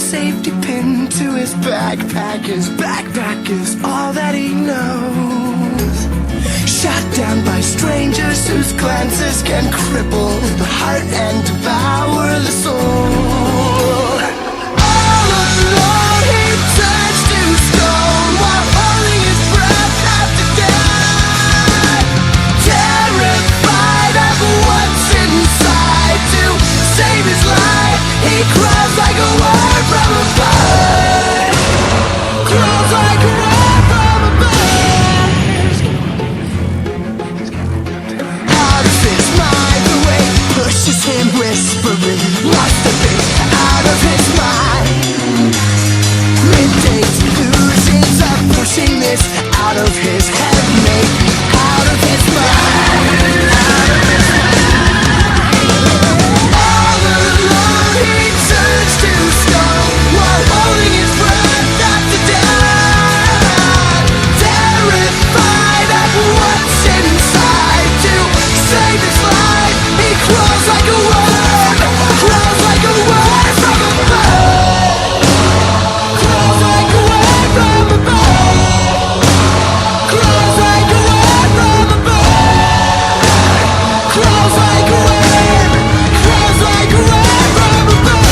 safety pin to his backpack. His backpack is all that he knows. Shot down by strangers whose glances can cripple the heart and devour the soul. All alone he turns to stone while holding his breath after death. Terrified of what's inside, to save his life he crawls like a word from a bird. Crawls like a word from a bird. Out of his mind, the way pushes him whispering. Must have been out of his mind. Middays, illusions of pushing this out of his head, maybe out of his mind. Out of his mind. All alone he turns to stone while holding his breath after death. Terrified of what's inside, to save his life he crawls like a word. Crawls like a word from a bird. Crawls like a word from a bird. Crawls like a word from a bird. Crawls like a word. Crawls like a word from a bird.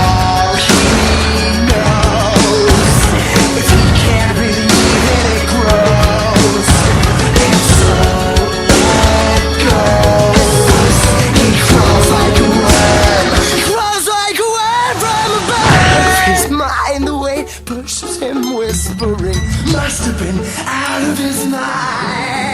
All he knows, if he can't believe it, it grows. And so it goes. He crawls like a word. Crawls like a word from a bird. Out of his mind, the way pushes him whispering. Must have been out of his mind.